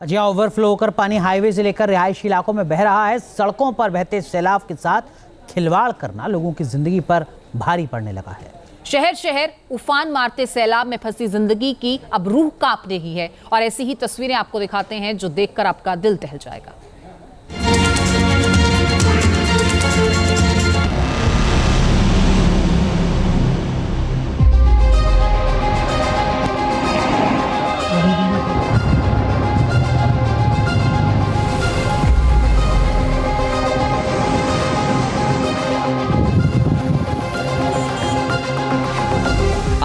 जी overflow होकर पानी highway से लेकर रिहायशी इलाकों में बह रहा है। सड़कों पर बहते सैलाब के साथ खिलवाड़ करना लोगों की जिंदगी पर भारी पड़ने लगा है। शहर शहर उफान मारते सैलाब में फंसी जिंदगी की अब रूह कांप रही है और ऐसी ही तस्वीरें आपको दिखाते हैं जो देखकर आपका दिल दहल जाएगा।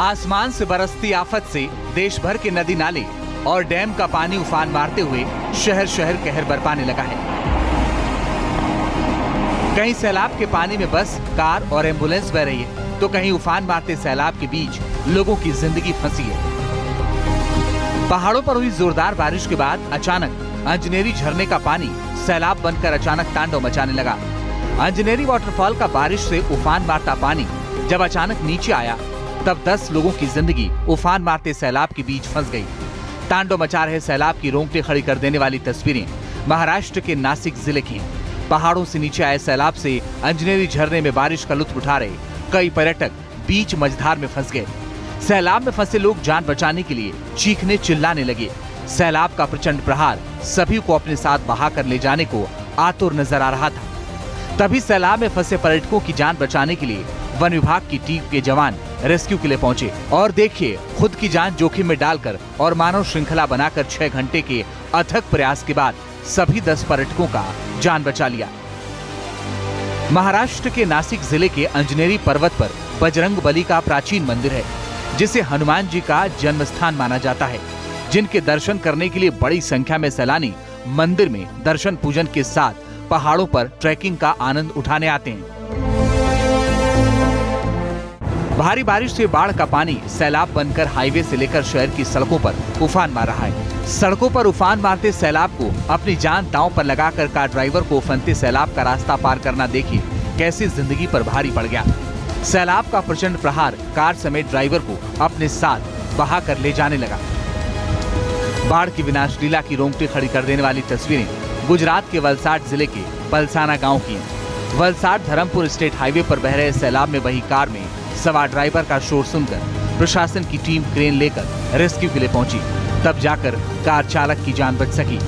आसमान से बरसती आफत से देश भर के नदी नाले और डैम का पानी उफान मारते हुए शहर शहर कहर बरपाने लगा है। कहीं सैलाब के पानी में बस कार और एम्बुलेंस बह रही है तो कहीं उफान मारते सैलाब के बीच लोगों की जिंदगी फंसी है। पहाड़ों पर हुई जोरदार बारिश के बाद अचानक अंजनेरी झरने का पानी सैलाब बनकर अचानक तांडव मचाने लगा। अंजनेरी वाटरफॉल का बारिश से उफान मारता पानी जब अचानक नीचे आया तब 10 लोगों की जिंदगी उफान मारते सैलाब के बीच फंस गई। तांडव मचा रहे सैलाब की रोंगटे खड़ी कर देने वाली तस्वीरें महाराष्ट्र के नासिक जिले की हैं। पहाड़ों से नीचे आए सैलाब से अंजनेरी झरने में बारिश का लुत्फ उठा रहे कई पर्यटक बीच मझधार में फंस गए। सैलाब में फंसे लोग जान बचाने के लिए चीखने चिल्लाने लगे। सैलाब का प्रचंड प्रहार सभी को अपने साथ बहा कर ले जाने को आतुर नजर आ रहा था। तभी सैलाब में फंसे पर्यटकों की जान बचाने के लिए वन विभाग की टीम के जवान रेस्क्यू के लिए पहुंचे और देखिए खुद की जान जोखिम में डालकर और मानव श्रृंखला बनाकर 6 घंटे के अथक प्रयास के बाद सभी 10 पर्यटकों का जान बचा लिया। महाराष्ट्र के नासिक जिले के अंजनेरी पर्वत पर बजरंगबली का प्राचीन मंदिर है जिसे हनुमान जी का जन्म स्थान माना जाता है, जिनके दर्शन करने के लिए बड़ी संख्या में सैलानी मंदिर में दर्शन पूजन के साथ पहाड़ों पर ट्रैकिंग का आनंद उठाने आते हैं। भारी बारिश से बाढ़ का पानी सैलाब बनकर हाईवे से लेकर शहर की सड़कों पर उफान मार रहा है। सड़कों पर उफान मारते सैलाब को अपनी जान दांव पर लगाकर कार ड्राइवर को उफनते सैलाब का रास्ता पार करना देखिए कैसे जिंदगी पर भारी पड़ गया। सैलाब का प्रचंड प्रहार कार समेत ड्राइवर को अपने साथ बहा कर ले जाने लगा। बाढ़ की विनाश लीला की रोंगटे खड़ी कर देने वाली तस्वीरें गुजरात के वलसाड जिले के पलसाना गाँव की हैं। वलसाड धर्मपुर स्टेट हाईवे पर बह रहे सैलाब में वही कार में सवार ड्राइवर का शोर सुनकर प्रशासन की टीम क्रेन लेकर रेस्क्यू के लिए पहुंची, तब जाकर कार चालक की जान बच सकी।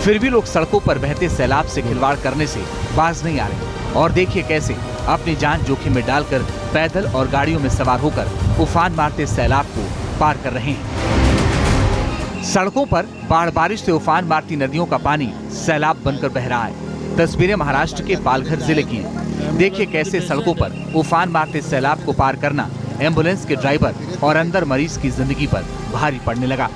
फिर भी लोग सड़कों पर बहते सैलाब से खिलवाड़ करने से बाज नहीं आ रहे और देखिए कैसे अपनी जान जोखिम में डालकर पैदल और गाड़ियों में सवार होकर उफान मारते सैलाब को पार कर रहे हैं। सड़कों पर बाढ़ बारिश से उफान मारती नदियों का पानी सैलाब बनकर बह रहा है। तस्वीरें महाराष्ट्र के पालघर जिले की हैं। देखिए कैसे सड़कों पर उफान मारते सैलाब को पार करना एम्बुलेंस के ड्राइवर और अंदर मरीज की जिंदगी पर भारी पड़ने लगा।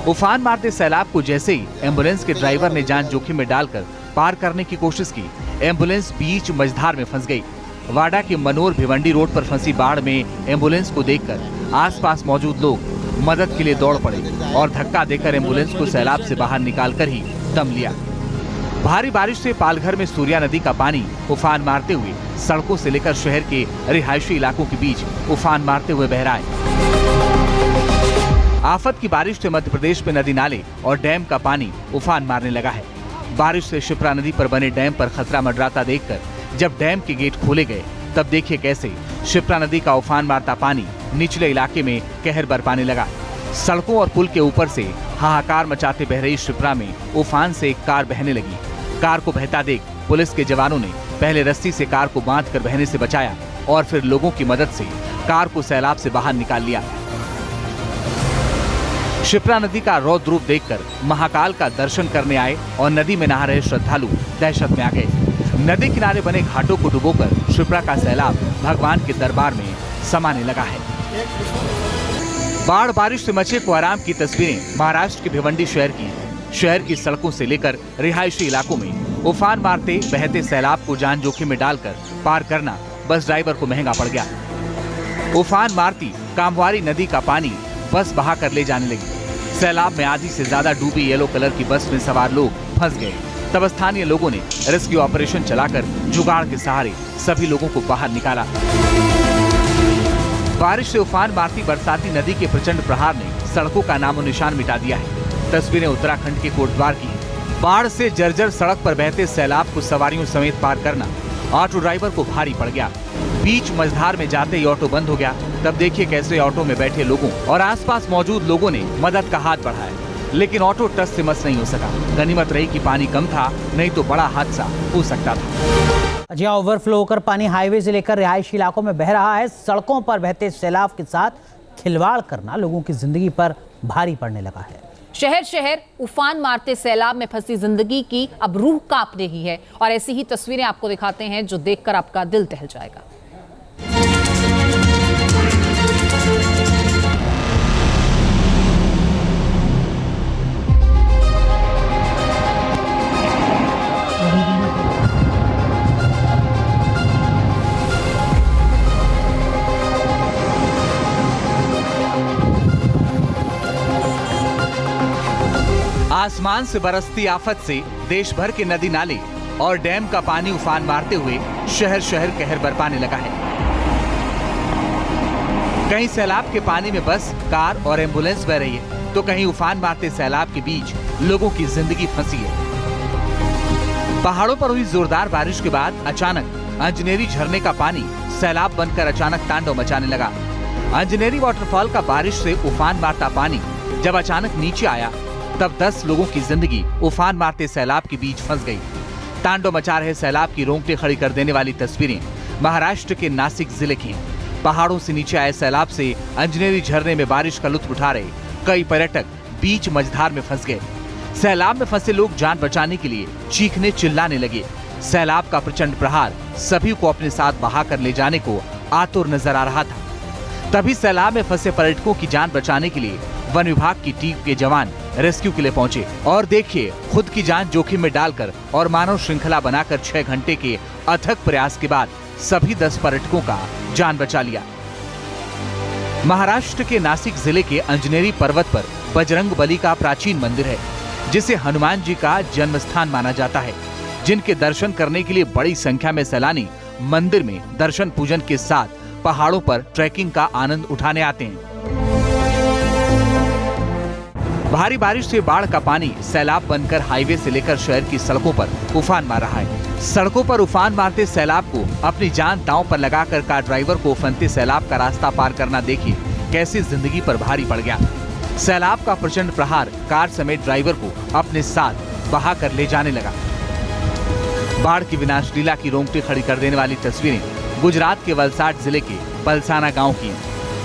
उफान मारते सैलाब को जैसे ही एम्बुलेंस के ड्राइवर ने जान जोखिम में डालकर पार करने की कोशिश की, एम्बुलेंस बीच मझधार में फंस गई। वाडा के मनोर भिवंडी रोड पर फंसी बाढ़ में एम्बुलेंस को देखकर आसपास मौजूद लोग मदद के लिए दौड़ पड़े और धक्का देकर एम्बुलेंस को सैलाब से बाहर निकालकर ही दम लिया। भारी बारिश से पालघर में सूर्या नदी का पानी उफान मारते हुए सड़कों से लेकर शहर के रिहायशी इलाकों के बीच उफान मारते हुए बह रहा है। आफत की बारिश से मध्य प्रदेश में नदी नाले और डैम का पानी उफान मारने लगा है। बारिश से शिप्रा नदी पर बने डैम पर खतरा मंडराता देखकर जब डैम के गेट खोले गए तब देखिए कैसे शिप्रा नदी का उफान मारता पानी निचले इलाके में कहर बरपाने लगा। सड़कों और पुल के ऊपर से हाहाकार मचाते बह रही शिप्रा में उफान से एक कार बहने लगी। कार को बहता देख पुलिस के जवानों ने पहले रस्सी से कार को बांधकर बहने से बचाया और फिर लोगों की मदद से कार को सैलाब से बाहर निकाल लिया। शिप्रा नदी का रौद्र रूप देखकर महाकाल का दर्शन करने आए और नदी में नहा रहे श्रद्धालु दहशत में आ गए। नदी किनारे बने घाटों को डुबोकर शिप्रा का सैलाब भगवान के दरबार में समाने लगा है। बाढ़ बारिश से मचे कोहराम की तस्वीरें महाराष्ट्र के भिवंडी शहर की हैं। शहर की सड़कों से लेकर रिहायशी इलाकों में उफान मारते बहते सैलाब को जान जोखिम में डालकर पार करना बस ड्राइवर को महंगा पड़ गया। उफान मारती कामवारी नदी का पानी बस बहा कर ले जाने लगी। सैलाब में आधी से ज्यादा डूबी येलो कलर की बस में सवार लोग फंस गए। तब स्थानीय लोगों ने रेस्क्यू ऑपरेशन चलाकर जुगाड़ के सहारे सभी लोगों को बाहर निकाला। बारिश से उफान मारती बरसाती नदी के प्रचंड प्रहार ने सड़कों का नामो निशान मिटा दिया है। तस्वीरें उत्तराखंड के कोटद्वार की। बाढ़ से जर्जर सड़क पर बहते सैलाब को सवारियों समेत पार करना ऑटो ड्राइवर को भारी पड़ गया। बीच मझधार में जाते ही ऑटो बंद हो गया। तब देखिए कैसे ऑटो में बैठे लोगों और आसपास मौजूद लोगों ने मदद का हाथ बढ़ाया, लेकिन ऑटो टस से मस नहीं हो सका। गनीमत रही कि पानी कम था, नहीं तो बड़ा हादसा हो सकता था। जहां ओवरफ्लो होकर पानी हाईवे से लेकर रिहायशी इलाकों में बह रहा है, सड़कों पर बहते सैलाब के साथ खिलवाड़ करना लोगों की जिंदगी पर भारी पड़ने लगा है। शहर शहर उफान मारते सैलाब में फंसी जिंदगी की अब रूह कांप रही है और ऐसी ही तस्वीरें आपको दिखाते हैं जो देखकर आपका दिल दहल जाएगा। आसमान से बरसती आफत से देश भर के नदी नाले और डैम का पानी उफान मारते हुए शहर शहर कहर बरपाने लगा है। कहीं सैलाब के पानी में बस, कार और एम्बुलेंस बह रही है, तो कहीं उफान मारते सैलाब के बीच लोगों की जिंदगी फंसी है। पहाड़ों पर हुई जोरदार बारिश के बाद अचानक अंजनेरी झरने का पानी सैलाब बनकर अचानक तांडव मचाने लगा। अंजनेरी वाटरफॉल का बारिश से उफान मारता पानी जब अचानक नीचे आया, तब 10 लोगों की जिंदगी उफान मारते सैलाब के बीच फंस गई। तांडव मचा रहे सैलाब की रोंगटे खड़ी कर देने वाली तस्वीरें महाराष्ट्र के नासिक जिले की हैं। पहाड़ों से नीचे आए सैलाब से अंजनेरी झरने में बारिश का लुत्फ उठा रहे कई पर्यटक बीच मझधार में फंस गए। सैलाब में फंसे लोग जान बचाने के लिए चीखने चिल्लाने लगे। सैलाब का प्रचंड प्रहार सभी को अपने साथ बहाकर ले जाने को आतुर नजर आ रहा था। तभी सैलाब में फंसे पर्यटकों की जान बचाने के लिए वन विभाग की टीम के जवान रेस्क्यू के लिए पहुंचे और देखिए, खुद की जान जोखिम में डालकर और मानव श्रृंखला बनाकर 6 घंटे के अथक प्रयास के बाद सभी 10 पर्यटकों का जान बचा लिया। महाराष्ट्र के नासिक जिले के अंजनेरी पर्वत पर बजरंगबली का प्राचीन मंदिर है, जिसे हनुमान जी का जन्म स्थान माना जाता है, जिनके दर्शन करने के लिए बड़ी संख्या में सैलानी मंदिर में दर्शन पूजन के साथ पहाड़ों पर ट्रैकिंग का आनंद उठाने आते हैं। भारी बारिश से बाढ़ का पानी सैलाब बनकर हाईवे से लेकर शहर की सड़कों पर उफान मार रहा है। सड़कों पर उफान मारते सैलाब को अपनी जान दांव पर लगाकर कार ड्राइवर को उफनते सैलाब का रास्ता पार करना देखिए कैसे जिंदगी पर भारी पड़ गया। सैलाब का प्रचंड प्रहार कार समेत ड्राइवर को अपने साथ बहा कर ले जाने लगा। बाढ़ की विनाश लीला की रोंगटे खड़ी कर देने वाली तस्वीरें गुजरात के वलसाड जिले के पलसाना गाँव की।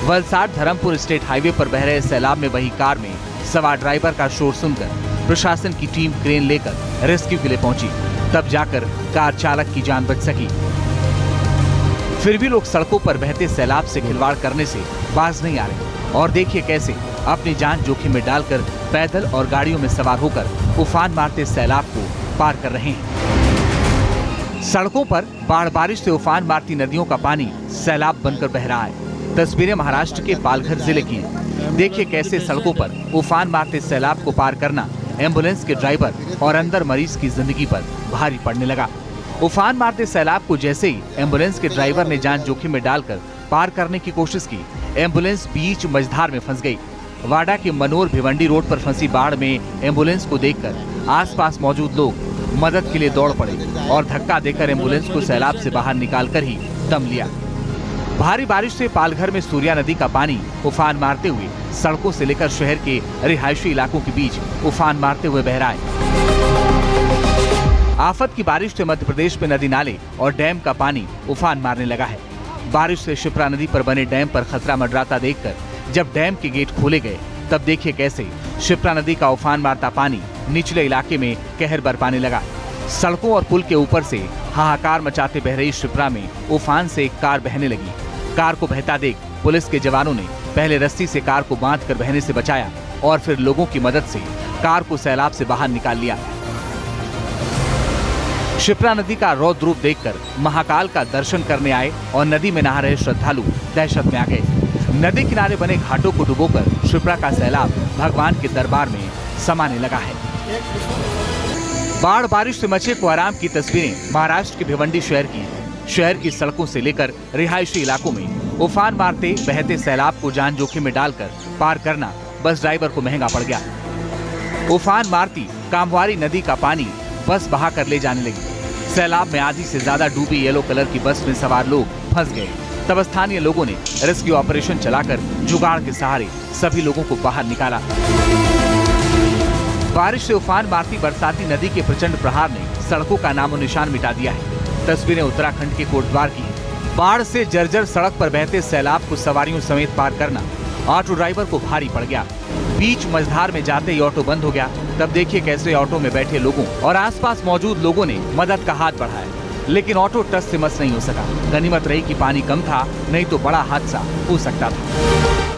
वलसाड धर्मपुर स्टेट हाईवे पर बह रहे सैलाब में वही कार में सवार ड्राइवर का शोर सुनकर प्रशासन की टीम क्रेन लेकर रेस्क्यू के लिए पहुंची, तब जाकर कार चालक की जान बच सकी। फिर भी लोग सड़कों पर बहते सैलाब से खिलवाड़ करने से बाज नहीं आ रहे और देखिए कैसे अपनी जान जोखिम में डालकर पैदल और गाड़ियों में सवार होकर उफान मारते सैलाब को पार कर रहे हैं। सड़कों पर बाढ़ बारिश से उफान मारती नदियों का पानी सैलाब बनकर बह रहा है। तस्वीरें महाराष्ट्र के पालघर जिले की हैं। देखिए कैसे सड़कों पर उफान मारते सैलाब को पार करना एम्बुलेंस के ड्राइवर और अंदर मरीज की जिंदगी पर भारी पड़ने लगा। उफान मारते सैलाब को जैसे ही एम्बुलेंस के ड्राइवर ने जान जोखिम में डालकर पार करने की कोशिश की, एम्बुलेंस बीच मझधार में फंस गई। वाडा के मनोर भिवंडी रोड पर फंसी बाढ़ में एम्बुलेंस को देखकर आसपास मौजूद लोग मदद के लिए दौड़ पड़े और धक्का देकर एम्बुलेंस को सैलाब से बाहर निकालकर ही दम लिया। भारी बारिश से पालघर में सूर्या नदी का पानी उफान मारते हुए सड़कों से लेकर शहर के रिहायशी इलाकों के बीच उफान मारते हुए बह रहा है। आफत की बारिश से मध्य प्रदेश में नदी नाले और डैम का पानी उफान मारने लगा है। बारिश से शिप्रा नदी पर बने डैम पर खतरा मंडराता देखकर जब डैम के गेट खोले गए, तब देखिए कैसे शिप्रा नदी का उफान मारता पानी निचले इलाके में कहर बरपाने लगा। सड़कों और पुल के ऊपर से हाहाकार मचाते बह रही शिप्रा में उफान से एक कार बहने लगी। कार को बहता देख पुलिस के जवानों ने पहले रस्सी से कार को बांधकर बहने से बचाया और फिर लोगों की मदद से कार को सैलाब से बाहर निकाल लिया। शिप्रा नदी का रौद्र रूप देखकर महाकाल का दर्शन करने आए और नदी में नहा रहे श्रद्धालु दहशत में आ गए। नदी किनारे बने घाटों को डुबोकर शिप्रा का सैलाब भगवान के दरबार में समाने लगा है। बाढ़ बारिश से मचे कोहराम की तस्वीरें महाराष्ट्र के भिवंडी शहर की सड़कों से लेकर रिहायशी इलाकों में उफान मारते बहते सैलाब को जान जोखिम में डालकर पार करना बस ड्राइवर को महंगा पड़ गया। उफान मारती कामवारी नदी का पानी बस बहा कर ले जाने लगी। सैलाब में आधी से ज्यादा डूबी येलो कलर की बस में सवार लोग फंस गए। तब स्थानीय लोगों ने रेस्क्यू ऑपरेशन चलाकर जुगाड़ के सहारे सभी लोगों को बाहर निकाला। बारिश से उफान मारती बरसाती नदी के प्रचंड प्रहार ने सड़कों का नामो निशान मिटा दिया है। तस्वीरें उत्तराखंड के कोटद्वार की हैं। बाढ़ से जर्जर सड़क पर बहते सैलाब को सवारियों समेत पार करना ऑटो ड्राइवर को भारी पड़ गया। बीच मझधार में जाते ही ऑटो बंद हो गया। तब देखिए कैसे ऑटो में बैठे लोगों और आसपास मौजूद लोगों ने मदद का हाथ बढ़ाया, लेकिन ऑटो टस से मस नहीं हो सका। गनीमत रही कि पानी कम था, नहीं तो बड़ा हादसा हो सकता था।